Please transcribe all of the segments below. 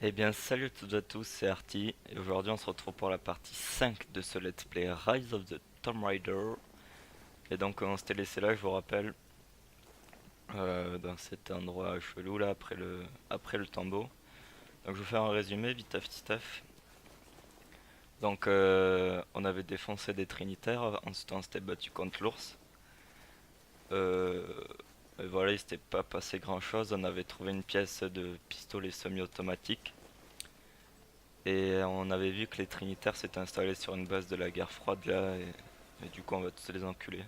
Eh bien salut à toutes et à tous, c'est Arty et aujourd'hui on se retrouve pour la partie 5 de ce let's play Rise of the Tomb Raider. Et donc on s'était laissé là, je vous rappelle, dans cet endroit chelou là après le tombeau. Donc je vais vous faire un résumé vite vite taf. Donc on avait défoncé des trinitaires, ensuite on s'était battu contre l'ours. Euh, et voilà, il s'était pas passé grand chose, on avait trouvé une pièce de pistolet semi-automatique. Et on avait vu que les Trinitaires s'étaient installés sur une base de la guerre froide là, et du coup on va tous les enculer.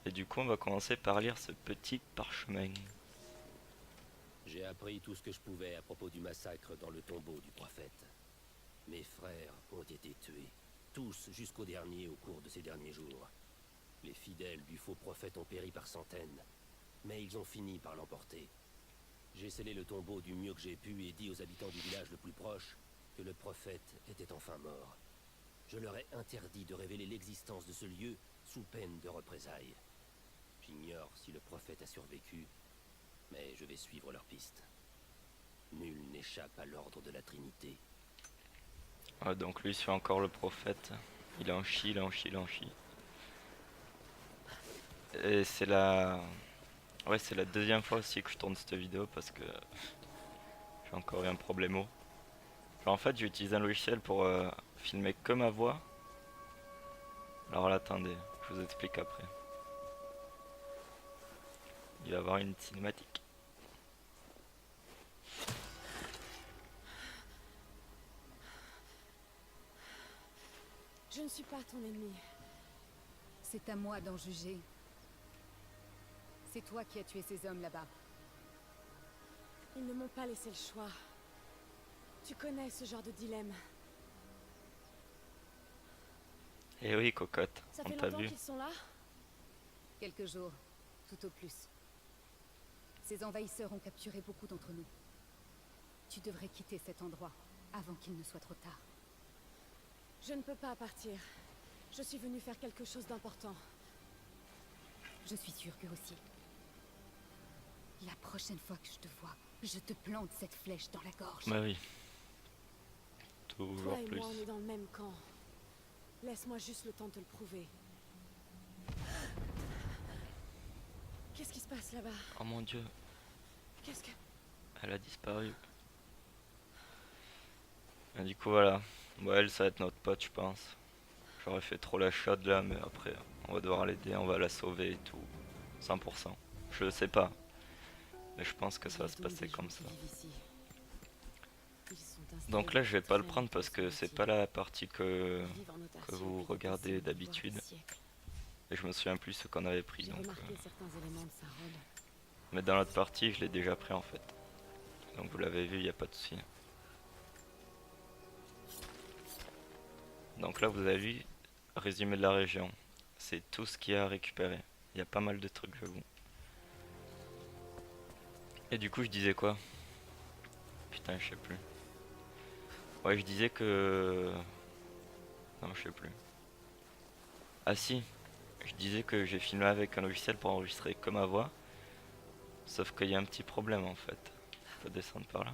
Et du coup on va commencer par lire ce petit parchemin. J'ai appris tout ce que je pouvais à propos du massacre dans le tombeau du prophète. Mes frères ont été tués, tous jusqu'au dernier au cours de ces derniers jours. Les fidèles du faux prophète ont péri par centaines, mais ils ont fini par l'emporter. J'ai scellé le tombeau du mieux que j'ai pu et dit aux habitants du village le plus proche que le prophète était enfin mort. Je leur ai interdit de révéler l'existence de ce lieu sous peine de représailles. J'ignore si le prophète a survécu, mais je vais suivre leur piste. Nul n'échappe à l'ordre de la Trinité. Ah, donc lui c'est encore le prophète. Il en chie, il en chie, il en chie. Et c'est la... Ouais, c'est la deuxième fois aussi que je tourne cette vidéo parce que j'ai encore eu un problème. Genre en fait j'ai utilisé un logiciel pour filmer que ma voix. Alors là attendez, je vous explique après. Il va y avoir une cinématique. Je ne suis pas ton ennemi. C'est à moi d'en juger. C'est toi qui as tué ces hommes là-bas. Ils ne m'ont pas laissé le choix. Tu connais ce genre de dilemme. Eh oui cocotte, Ça on fait t'a longtemps vu. qu'ils sont là? Quelques jours, tout au plus. Ces envahisseurs ont capturé beaucoup d'entre nous. Tu devrais quitter cet endroit avant qu'il ne soit trop tard. Je ne peux pas partir. Je suis venue faire quelque chose d'important. Je suis sûre que aussi. La prochaine fois que je te vois, je te plante cette flèche dans la gorge. Bah oui. Toi Toujours et plus. moi, on est dans le même camp. Laisse-moi juste le temps de te le prouver. Qu'est-ce qui se passe là-bas? Oh mon dieu, Qu'est-ce que... elle a disparu. Et du coup voilà, ouais, elle ça va être notre pote je pense. J'aurais fait trop la chaude là mais après on va devoir l'aider, on va la sauver et tout. 100%. Je sais pas, mais je pense que Il ça y va a se donc passer des gens comme qui ça. vivent ici. Ils sont installés Donc là je vais depuis pas le très prendre parce longtemps, que c'est semble-t-il. pas la partie Ils vivent en que autarcie vous depuis des regardez décennies, voire des d'habitude. siècles. Et je me souviens plus ce qu'on avait pris J'ai donc. remarqué certains éléments de sa robe. Mais dans l'autre partie je l'ai déjà pris en fait. Donc vous l'avez vu, il n'y a pas de souci. Donc là vous avez vu, résumé de la région. C'est tout ce qu'il y a à récupérer. Il y a pas mal de trucs j'avoue. Et du coup je disais quoi? Putain je sais plus. Ouais je disais que... Non je sais plus. Ah si, je disais que j'ai filmé avec un logiciel pour enregistrer que ma voix. Sauf qu'il y a un petit problème en fait. Faut descendre par là.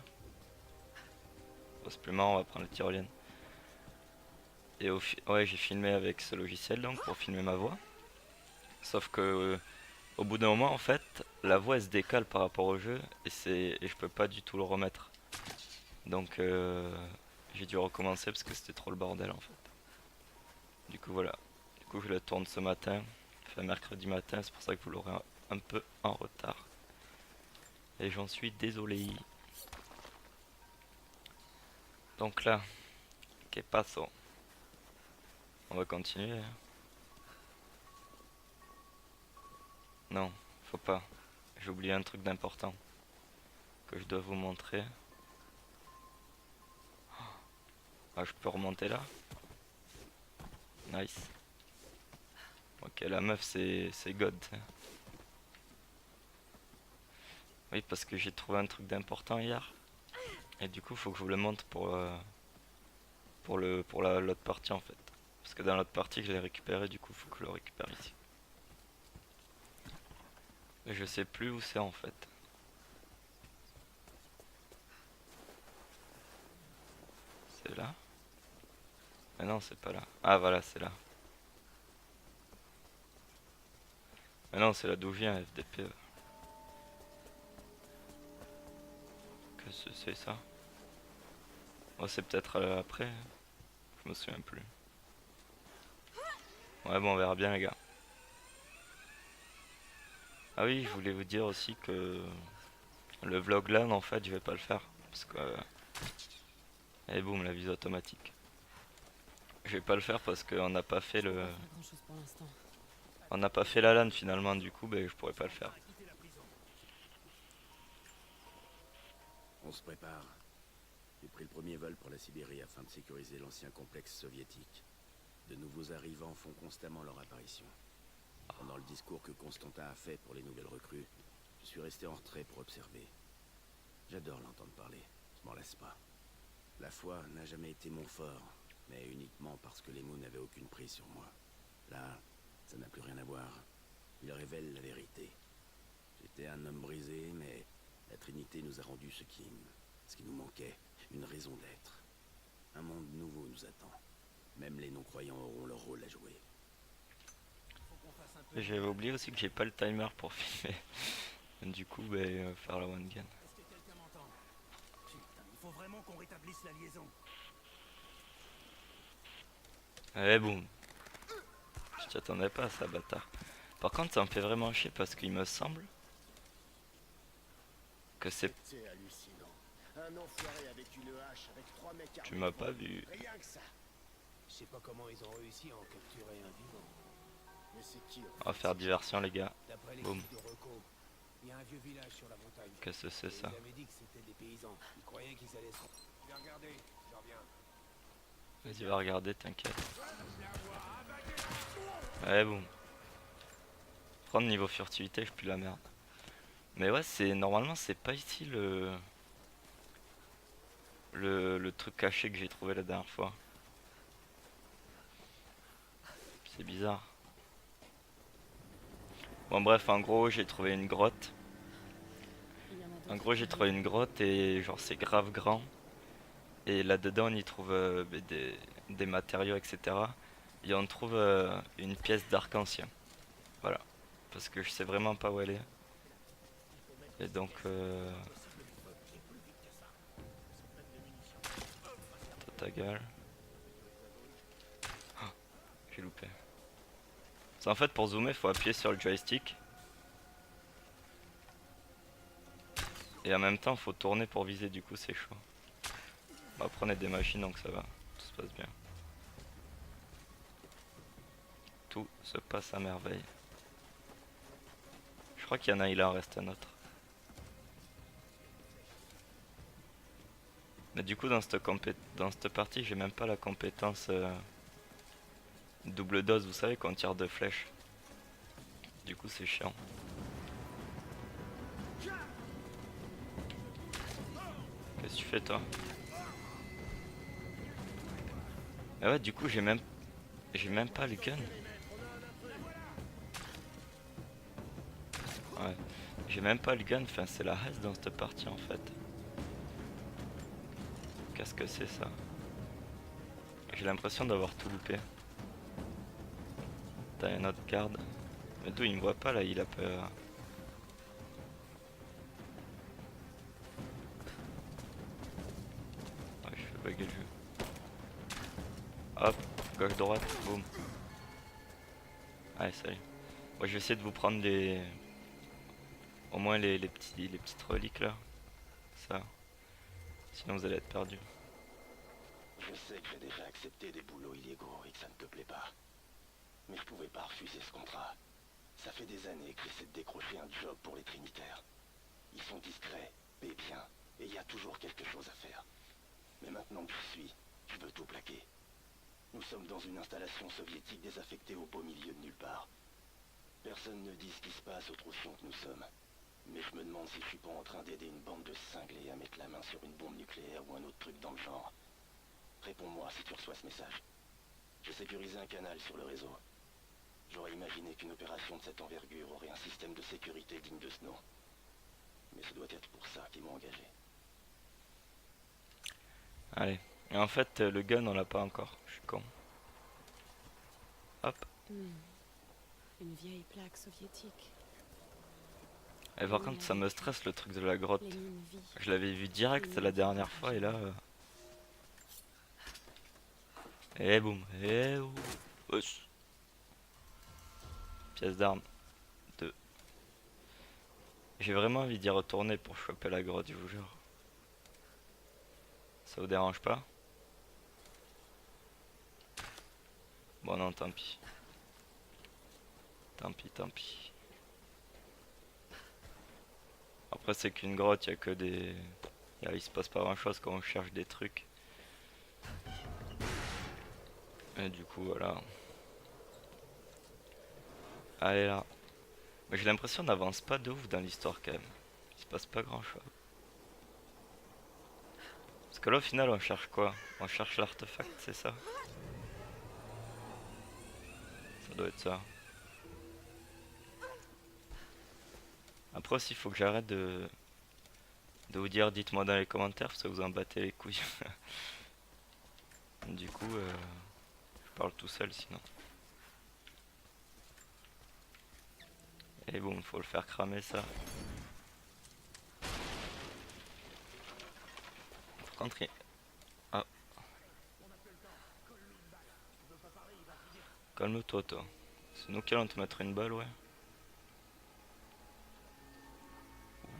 Bon, c'est plus marrant, on va prendre la tyrolienne. Et ouais j'ai filmé avec ce logiciel donc pour filmer ma voix. Sauf que au bout d'un moment en fait, la voix elle se décale par rapport au jeu et je peux pas du tout le remettre. Donc j'ai dû recommencer parce que c'était trop le bordel en fait. Du coup voilà. Du coup je la tourne ce matin, enfin mercredi matin, c'est pour ça que vous l'aurez un peu en retard. Et j'en suis désolé. Donc là, que paso? On va continuer. Non, faut pas. J'ai oublié un truc d'important que je dois vous montrer. Ah, je peux remonter là? Nice. Ok, la meuf c'est God. Oui, parce que j'ai trouvé un truc d'important hier. Et du coup, faut que je vous le montre pour l'autre partie en fait. Parce que dans l'autre partie, je l'ai récupéré, du coup, faut que je le récupère ici. Mais je sais plus où c'est en fait. Mais non, c'est pas là. Ah voilà, c'est là. Mais non, c'est là d'où vient FDP. Qu'est-ce que c'est ça? Oh, c'est peut-être après. Je me souviens plus. Ouais, bon, on verra bien, les gars. Ah oui, je voulais vous dire aussi que le vlog là, en fait, je vais pas le faire. Parce que. Et boum, la vise automatique. Je vais pas le faire parce qu'on n'a pas fait le. Grand-chose pour l'instant. On n'a pas fait la LAN finalement, du coup, ben, je pourrais pas le faire. On se prépare. J'ai pris le premier vol pour la Sibérie afin de sécuriser l'ancien complexe soviétique. De nouveaux arrivants font constamment leur apparition. Pendant le discours que Constantin a fait pour les nouvelles recrues, je suis resté en retrait pour observer. J'adore l'entendre parler, je m'en lasse pas. La foi n'a jamais été mon fort, mais uniquement parce que les mots n'avaient aucune prise sur moi. Là, ça n'a plus rien à voir. Il révèle la vérité. J'étais un homme brisé, mais la Trinité nous a rendu ce qui nous manquait, une raison d'être. Un monde nouveau nous attend. Même les non-croyants auront leur rôle à jouer. J'avais oublié aussi que j'ai pas le timer pour filmer. Du coup, ben, faire la one gun. Est-ce que quelqu'un m'entend? Putain, il faut vraiment qu'on rétablisse la liaison. Allez, boum. Je t'attendais pas à ça, bâtard. Par contre, ça me fait vraiment chier parce qu'il me semble que c'est. C'est hallucinant. Un enfoiré avec une hache, avec 3 mecs armés. Tu m'as pas vu. Rien que ça. Je sais pas comment ils ont réussi à en capturer un vivant. Mais c'est qui On va faire diversion, les gars. D'après les Boum. sites de Reco, il y a un vieux village sur la montagne. Qu'est-ce que c'est ça? Ils avaient dit que c'était des paysans. Ils croyaient qu'ils allaient se... Je vais regarder, je reviens. Vas-y, va regarder, t'inquiète. Allez, boum. Prendre niveau furtivité, je pue la merde. Mais ouais, c'est normalement, c'est pas ici le truc caché que j'ai trouvé la dernière fois. C'est bizarre. Bon bref, en gros j'ai trouvé une grotte. Il y en a d'autres. En gros j'ai trouvé une grotte et genre c'est grave grand. Et là-dedans on y trouve des matériaux, etc. Et on trouve une pièce d'arc-en-ciel. Voilà. Parce que je sais vraiment pas où elle est. Et donc... ta gueule. Oh, j'ai loupé. C'est en fait pour zoomer, il faut appuyer sur le joystick. Et en même temps, il faut tourner pour viser, du coup c'est chaud. Bon, après on est des machines donc ça va, tout se passe bien. Tout se passe à merveille. Je crois qu'il y en a, il en reste un autre. Mais du coup dans cette partie, j'ai même pas la compétence double dose, vous savez, qu'on tire de flèches. Du coup c'est chiant. Qu'est-ce que tu fais toi? Ah ouais, du coup j'ai même pas le gun. Ouais, j'ai même pas le gun, enfin c'est la haise dans cette partie en fait. Qu'est-ce que c'est ça? J'ai l'impression d'avoir tout loupé. T'as un autre garde. Mais d'où il me voit pas là, il a peur. Ouais, je fais bugger le jeu. Hop, gauche droite, boum. Allez, salut. Moi je vais essayer de vous prendre au moins les petites reliques là. Ça. Sinon vous allez être perdu. Je sais que j'ai déjà accepté des boulots illégaux et que ça ne te plaît pas. Mais je pouvais pas refuser ce contrat. Ça fait des années que j'essaie de décrocher un job pour les Trinitaires. Ils sont discrets, paient bien, et il y a toujours quelque chose à faire. Mais maintenant que je suis, je veux tout plaquer. Nous sommes dans une installation soviétique désaffectée au beau milieu de nulle part. Personne ne dit ce qui se passe au trou de fond que nous sommes. Mais je me demande si je suis pas en train d'aider une bande de cinglés à mettre la main sur une bombe nucléaire ou un autre truc dans le genre. Réponds-moi si tu reçois ce message. J'ai sécurisé un canal sur le réseau. J'aurais imaginé qu'une opération de cette envergure aurait un système de sécurité digne de ce nom. Mais ce doit être pour ça qu'ils m'ont engagé. Allez, Et en fait, le gun, on l'a pas encore. Je suis con. Hop. Une vieille plaque soviétique. Et par contre, ça me stresse le truc de la grotte. Les mines vie. Je l'avais vu direct la dernière fois et là... Et boum. Et ouh. Wesh. Pièce d'arme. 2. J'ai vraiment envie d'y retourner pour choper la grotte, je vous jure. Ça vous dérange pas? Bon non, tant pis. Tant pis, tant pis. Après c'est qu'une grotte, il y a que des... Il se passe pas grand chose quand on cherche des trucs. Et du coup voilà. Allez là. Mais j'ai l'impression qu'on n'avance pas de ouf dans l'histoire quand même. Il se passe pas grand chose. Parce que là au final on cherche quoi? On cherche l'artefact, c'est ça? Ça doit être ça. Après aussi il faut que j'arrête de vous dire dites-moi dans les commentaires parce que vous en battez les couilles. Du coup je parle tout seul sinon. Et bon, il faut le faire cramer ça. Par contre, ah. Calme-toi, toi. C'est nous qui allons te mettre une balle, ouais.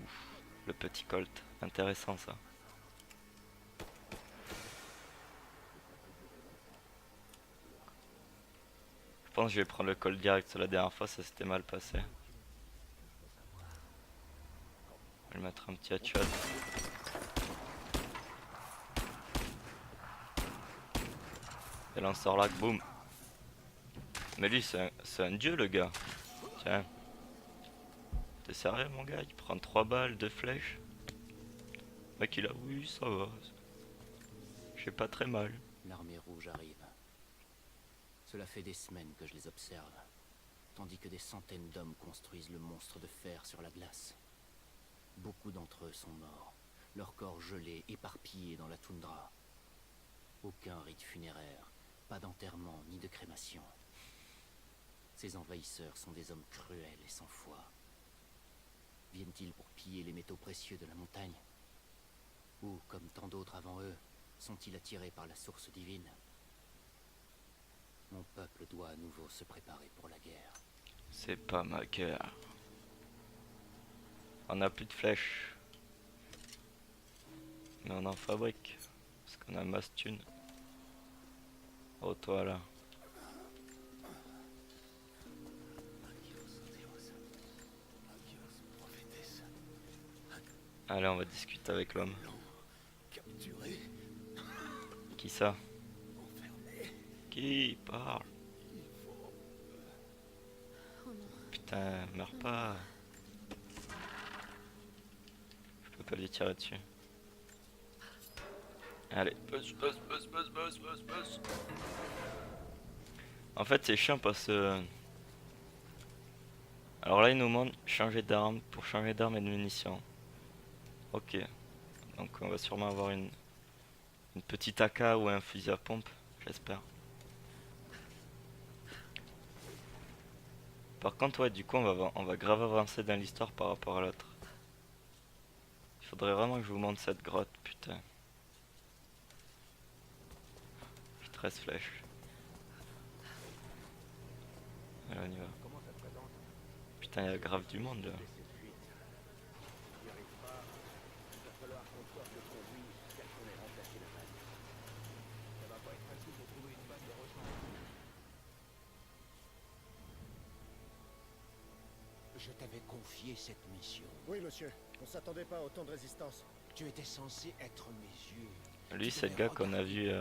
Ouf, le petit Colt. Intéressant, ça. Je pense que je vais prendre le Colt direct. La dernière fois, ça s'était mal passé. Je vais le mettre un petit headshot. Et là on sort là, boum. Mais lui c'est un dieu le gars. Tiens. T'es sérieux mon gars? Il prend 3 balles, 2 flèches. Le mec il a oui ça va. J'ai pas très mal. L'armée rouge arrive. Cela fait des semaines que je les observe, tandis que des centaines d'hommes construisent le monstre de fer sur la glace. Beaucoup d'entre eux sont morts, leurs corps gelés, éparpillés dans la toundra. Aucun rite funéraire, pas d'enterrement ni de crémation. Ces envahisseurs sont des hommes cruels et sans foi. Viennent-ils pour piller les métaux précieux de la montagne? Ou, comme tant d'autres avant eux, sont-ils attirés par la source divine? Mon peuple doit à nouveau se préparer pour la guerre. C'est pas ma guerre. On a plus de flèches. Mais on en fabrique. Parce qu'on a masse thune. Oh toi là. Allez on va discuter avec l'homme. Capturé, Qui ça? enfermé, Qui parle? Oh non. Putain, meurs pas. Je peux pas lui tirer dessus. Allez, buzz. En fait, c'est chiant parce que. Alors là, il nous demande changer d'arme pour changer d'arme et de munitions. Ok. Donc, on va sûrement avoir une petite AK ou un fusil à pompe, j'espère. Par contre, ouais, du coup, on va grave avancer dans l'histoire par rapport à l'autre. Il faudrait vraiment que je vous montre cette grotte, putain. J'ai 13 flèches. Allez, on y va. Putain, il y a grave du monde là. Je t'avais confié cette mission. Oui, monsieur. On s'attendait pas à autant de résistance. Tu étais censé être mes yeux. Lui, c'est le gars qu'on a vu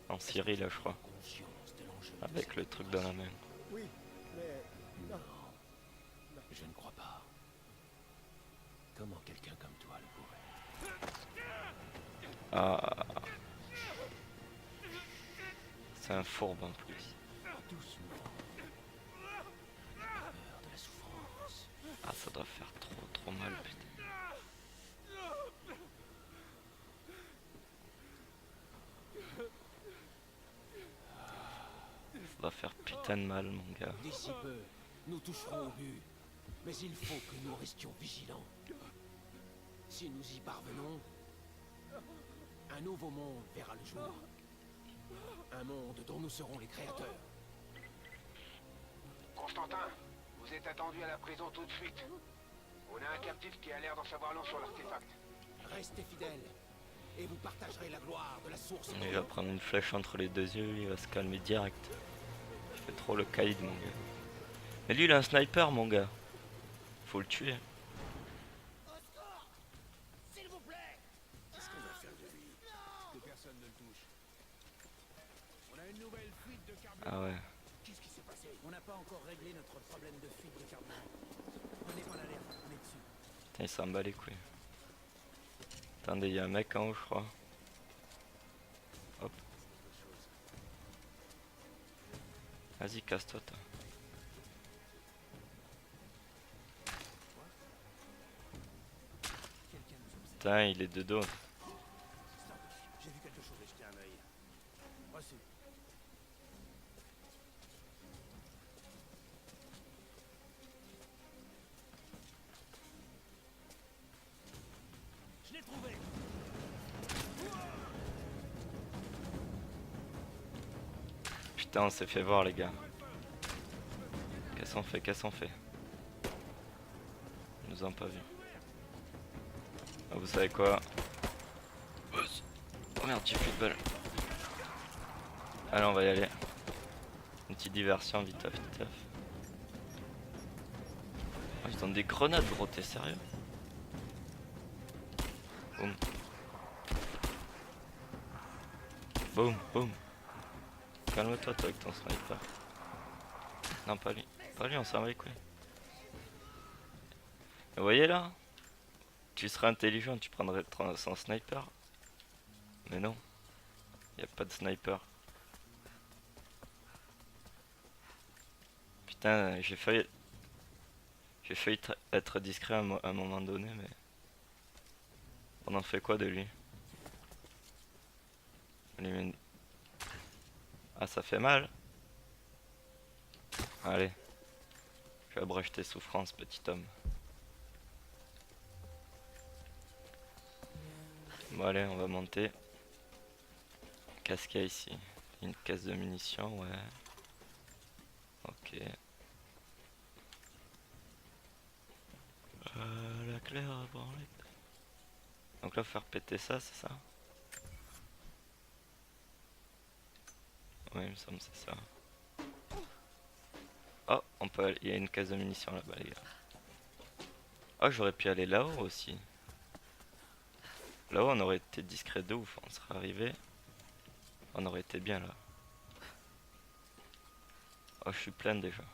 en Syrie là, je crois. Conscience de l'enjeu. Avec le truc dans la main. Oui, mais... Non. Je ne crois pas. Comment quelqu'un comme toi le pourrait? Ah. C'est un fourbe en plus. Doucement. La peur de la souffrance. Ah, ça doit faire trop mal, putain. putain de mal, mon gars. D'ici peu, nous toucherons au but. Mais il faut que nous restions vigilants. Si nous y parvenons, un nouveau monde verra le jour. Un monde dont nous serons les créateurs. Constantin, vous êtes attendu à la prison tout de suite. On a un captif qui a l'air d'en savoir long sur l'artefact. Restez fidèles, et vous partagerez la gloire de la source. Il va prendre une flèche entre les deux yeux, il va se calmer direct. Il fait trop le caïd, mon gars. Mais lui, il a un sniper, mon gars. Faut le tuer. S'il vous plaît. Qu'est-ce qu'on va faire de lui? Que personne ne le touche. On a une nouvelle fuite de carburant. Ah ouais. Qu'est-ce qui s'est passé? On n'a pas encore réglé notre problème de fuite de carburant. Prenez pas l'alerte, on est dessus. Putain, il s'en bat les couilles. Attendez, il y a un mec en haut, je crois. Hop. Vas-y, casse-toi, toi. Putain, il est de dos. J'ai vu quelque chose. J'ai jeté un œil. Reçu. Je l'ai trouvé. Putain, on s'est fait voir, les gars. Qu'est-ce qu'on fait? Qu'est-ce qu'on fait? Ils nous ont pas vu. Ah, vous savez quoi? Oh merde, j'ai plus de balles. Allez, on va y aller. Une petite diversion, vite, vite. Oh, ils ont des grenades, gros, t'es sérieux? Boum. Boum, boum. Calme-toi, toi, avec ton sniper. Non, pas lui. Pas lui, on s'en va les couilles. Vous voyez là? Tu serais intelligent, tu prendrais son sniper. Mais non. Y a pas de sniper. Putain, j'ai failli être discret à un moment donné, mais... On en fait quoi de lui? Ah, ça fait mal. Allez. Je vais abrège tes souffrances, petit homme. Bon, allez, on va monter. Qu'est-ce qu'il y a ici? Une caisse de munitions, ouais. Ok. La clé à branler. Donc là, faire péter ça, c'est ça? Ouais, il me semble que c'est ça. Oh, on peut aller... il y a une caisse de munitions là-bas, les gars. Oh, j'aurais pu aller là-haut aussi. Là-haut, on aurait été discret de ouf. On serait arrivé. On aurait été bien là. Oh, je suis plein déjà.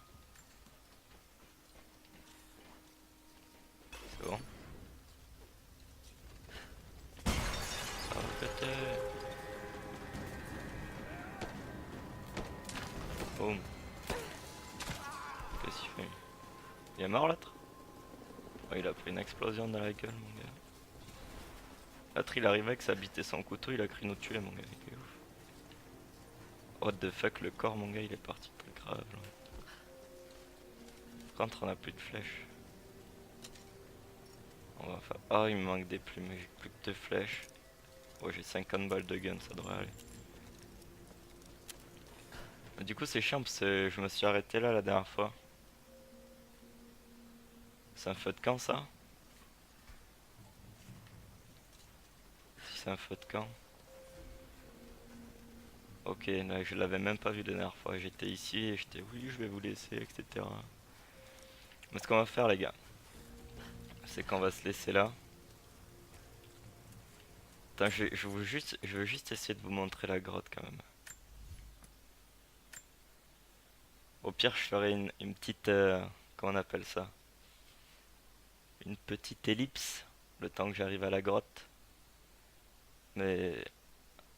C'est bon. Ça va péter. Boum. Qu'est-ce qu'il fait? Il est mort l'autre? Oh, il a pris une explosion dans la gueule, mon gars. L'autre, il arrivait avec sa bite et son couteau, il a cru nous tuer, mon gars. Il est ouf. What the fuck, le corps, mon gars, il est parti très grave. Là. Par contre, on a plus de flèches. On va faire... Oh, il me manque des plumes, j'ai plus que 2 flèches. Oh, j'ai 50 balles de gun, ça devrait aller. Mais du coup, c'est chiant parce que je me suis arrêté là la dernière fois. C'est un feu de camp, ça? Si c'est un feu de camp. Ok, là, je l'avais même pas vu la dernière fois. J'étais ici et j'étais oui, je vais vous laisser, etc. Mais ce qu'on va faire, les gars, c'est qu'on va se laisser là. Attends, je veux juste essayer de vous montrer la grotte quand même. Au pire, je ferai une petite... comment on appelle ça? Une petite ellipse, le temps que j'arrive à la grotte. Mais...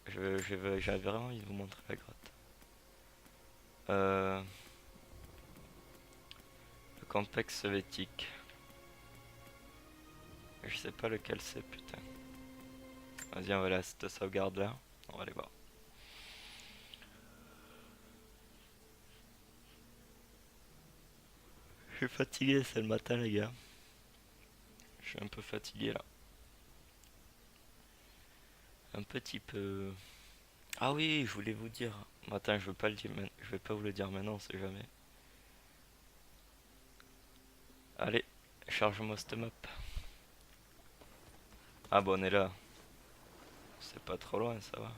j'avais vraiment envie de vous montrer la grotte. Le complexe soviétique. Je sais pas lequel c'est, putain. Vas-y, on va aller à cette sauvegarde là. On va aller voir. Je suis fatigué, c'est le matin les gars. Je suis un peu fatigué là. Un petit peu. Ah oui, je voulais vous dire. Attends, je veux pas le dire, je vais pas vous le dire maintenant, on sait jamais. Allez, charge-moi cette map. Ah bon, on est là. C'est pas trop loin, ça va.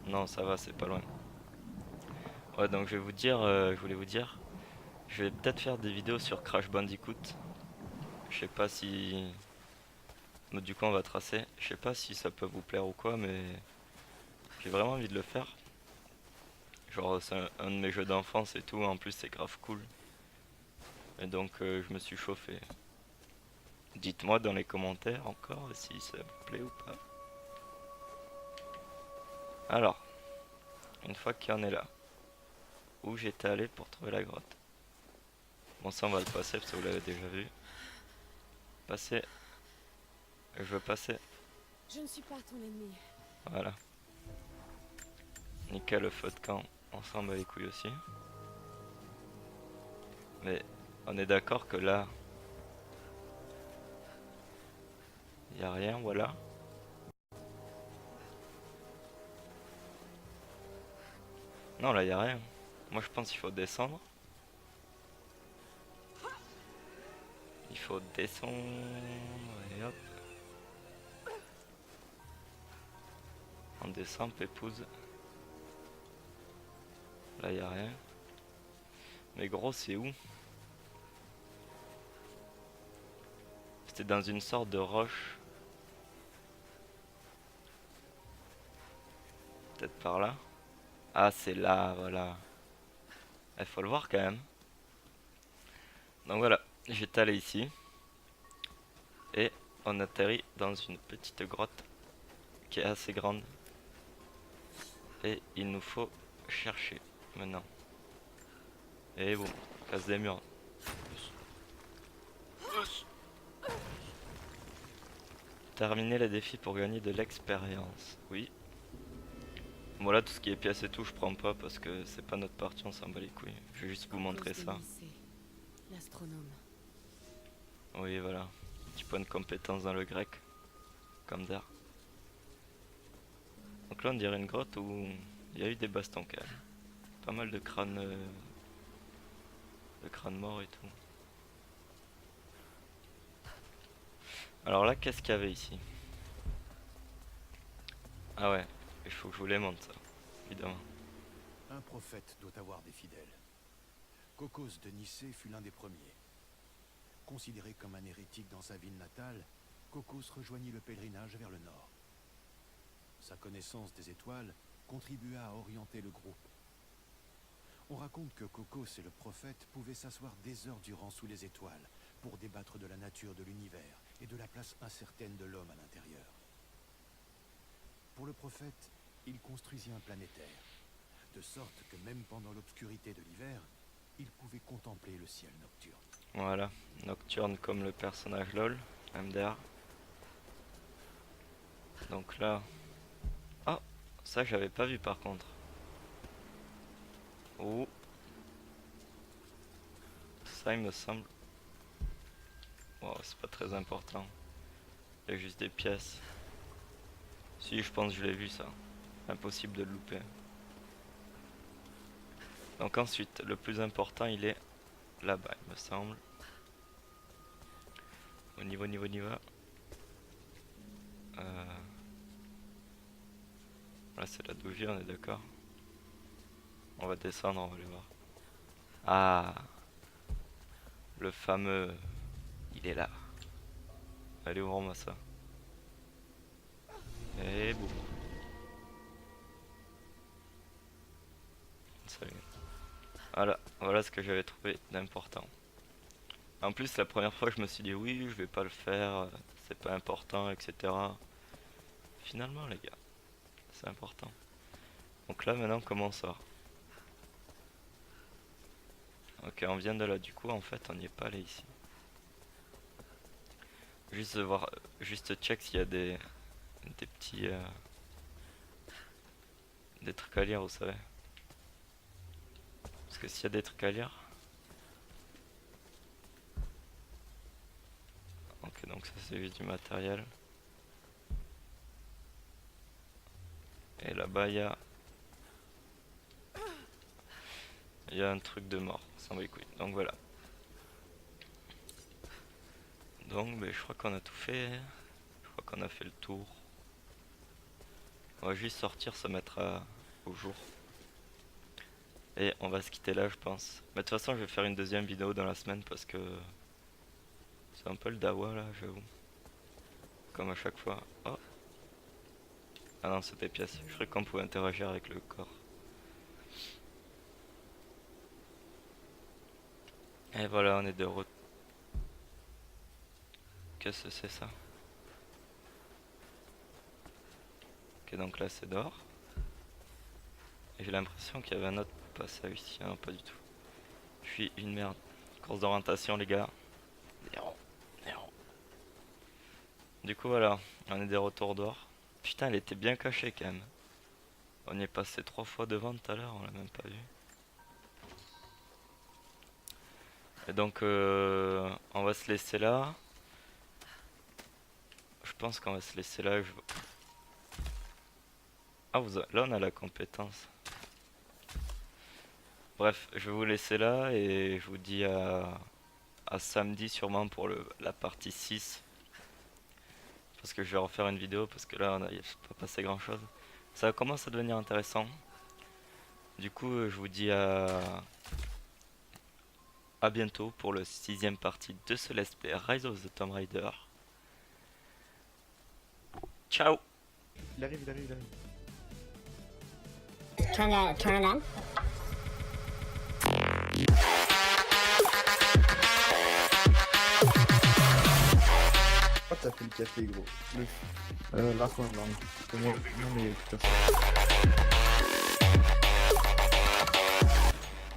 Non, ça va, c'est pas loin. Ouais, donc je vais vous dire, je voulais vous dire, je vais peut-être faire des vidéos sur Crash Bandicoot. Je sais pas si... Mais du coup, on va tracer. Je sais pas si ça peut vous plaire ou quoi, mais j'ai vraiment envie de le faire. Genre, c'est un de mes jeux d'enfance et tout, en plus c'est grave cool. Et donc, je me suis chauffé. Dites-moi dans les commentaires encore si ça vous plaît ou pas. Alors, une fois qu'il y en est là, où j'étais allé pour trouver la grotte. Bon, ça on va le passer parce que vous l'avez déjà vu. Passer. Je veux passer. Je ne suis pas ton ennemi. Voilà. Nickel, le feu de camp. On s'en bat les couilles aussi. Mais on est d'accord que là, il n'y a rien, voilà. Non, là, il n'y a rien. Moi, je pense qu'il faut descendre. Il faut descendre et hop. On descend, pépouze. Là, il n'y a rien. Mais gros, c'est où? C'était dans une sorte de roche. Peut-être par là. Ah, c'est là, voilà. Il faut le voir quand même. Donc voilà, j'étais allé ici. Et on atterrit dans une petite grotte qui est assez grande. Et il nous faut chercher maintenant. Et bon, casse des murs. Terminer les défis pour gagner de l'expérience. Oui. Voilà, tout ce qui est pièces et tout, je prends pas parce que c'est pas notre partie, on s'en bat les couilles. Je vais juste vous montrer ça. L'astronome. Oui, voilà. Petit point de compétence dans le grec. Comme d'hab. Donc là, on dirait une grotte où il y a eu des bastons quand même. Pas mal de crânes morts et tout. Alors là, qu'est-ce qu'il y avait ici? Ah ouais, il faut que je vous les montre ça, évidemment. Un prophète doit avoir des fidèles. Cocos de Nicée fut l'un des premiers. Considéré comme un hérétique dans sa ville natale, Cocos rejoignit le pèlerinage vers le nord. Sa connaissance des étoiles contribua à orienter le groupe. On raconte que Cocos et le prophète pouvaient s'asseoir des heures durant sous les étoiles pour débattre de la nature de l'univers et de la place incertaine de l'homme à l'intérieur. Pour le prophète, il construisit un planétaire, de sorte que même pendant l'obscurité de l'hiver, il pouvait contempler le ciel nocturne. Voilà, nocturne comme le personnage LOL, MDR. Donc là... Ah, ça j'avais pas vu par contre. Oh. Ça il me semble... Wow, c'est pas très important. Il y a juste des pièces. Si, je pense que je l'ai vu ça. Impossible de le louper. Donc ensuite, le plus important il est là-bas, il me semble. Au niveau. Là c'est la dougie, on est d'accord. On va descendre, on va aller voir. Ah, le fameux... Il est là. Allez, ouvrons-moi ça. Et boum. Salut. Voilà ce que j'avais trouvé d'important. En plus, la première fois, je me suis dit oui, je vais pas le faire, c'est pas important, etc. Finalement, les gars, c'est important. Donc là, maintenant, comment on sort? Ok, on vient de là. Du coup, en fait, on n'y est pas allé ici. Juste voir, juste check s'il y a des petits, des trucs à lire, vous savez. Parce que s'il y a des trucs à lire, donc ça c'est juste du matériel. Et là-bas il y a un truc de mort, sans les couilles. Donc voilà. Donc je crois qu'on a tout fait. Je crois qu'on a fait le tour. On va juste sortir, se mettre au jour. Et on va se quitter là je pense. Mais de toute façon je vais faire une deuxième vidéo dans la semaine parce que c'est un peu le dawa là, j'avoue. Comme à chaque fois. Oh. Ah non, c'était pièce. Je croyais qu'on pouvait interagir avec le corps. Et voilà, on est de retour. Qu'est-ce que c'est ça? Ok, donc là c'est dehors. Et j'ai l'impression qu'il y avait un autre passage ici. Ah non, pas du tout. Je suis une merde. Course d'orientation, les gars. Du coup, voilà. On est de retour dehors. Putain, elle était bien cachée quand même. On y est passé 3 fois devant tout à l'heure, on l'a même pas vu. Et donc, on va se laisser là. Je pense qu'on va se laisser là. Ah, là on a la compétence. Bref, je vais vous laisser là et je vous dis à samedi sûrement pour la partie 6. Parce que je vais refaire une vidéo parce que là il n'y a pas passé grand chose. Ça commence à devenir intéressant. Du coup je vous dis à bientôt pour le 6ème partie de ce let's play Rise of the Tomb Raider. Ciao. Il arrive. Turn it on. Oh, t'as fait le café, gros. Là, quoi, non. Non, mais putain.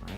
Ouais,